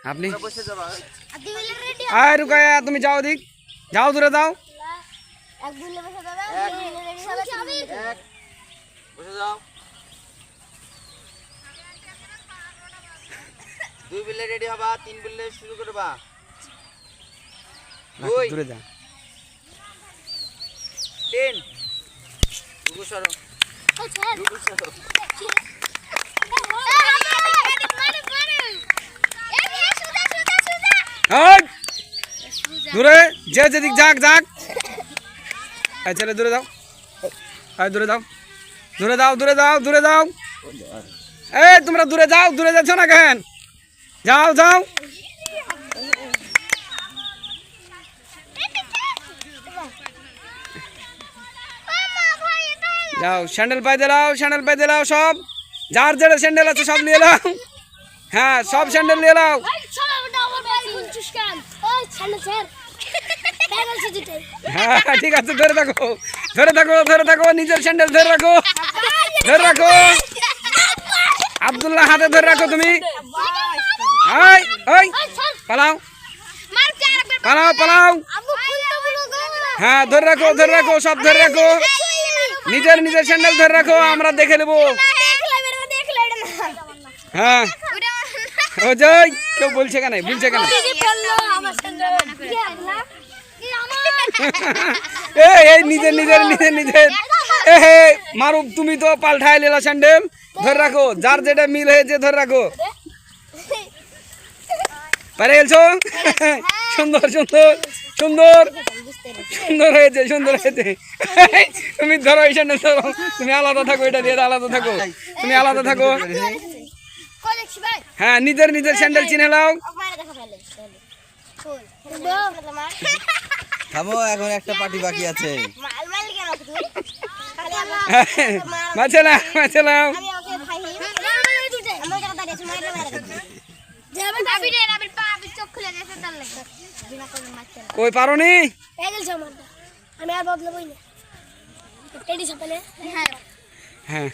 আপনি আয় রুকায়া তুমি যাও দিক যাও দূরে যাও দুই বিলে রেডি হবা তিন বিলে শুরু করবা দূরে যা তিন রুকু সরো রুকু সরো দূরে যে যেদিক যাক যাক চলে দূরে যাও দূরে যাও দূরে যাও দূরে যাও দূরে যাও এই তোমরা দূরে যাও দূরে যাচ্ছ না কেন যাও যাও যাও স্যান্ডেল পাই দিলাও সব যার যেটা স্যান্ডেল আছে সব নিয়ে নাও হ্যাঁ সব স্যান্ডেল নিয়ে নাও হ্যাঁ ঠিক আছে ধরে থাকো নিজের স্যান্ডেল ধরে রাখো আব্দুল্লাহ হাতে ধরে রাখো তুমি পালাও হ্যাঁ ধরে রাখো সব ধরে রাখো নিজের স্যান্ডেল ধরে রাখো আমরা দেখে নেবো হ্যাঁ ও যাই কেউ বলছে কেন এই নিজের মারুফ তুমি তো পাল্টাই নিলা স্যান্ডেল ধরে রাখো যার যেটা মিল হয়েছে ধরে রাখো পারে গেছো সুন্দর হয়েছে তুমি ধরো এই স্যান্ডেল ধরো তুমি আলাদা থাকো এটা দিয়ে আলাদা থাকো তুমি আলাদা থাকো হ্যাঁ নিজের স্যান্ডেল চিনে নাও থামো এখন একটা পার্টি বাকি আছে মাছেলাম কই পারোনি আমি আর বদলাবই না হ্যাঁ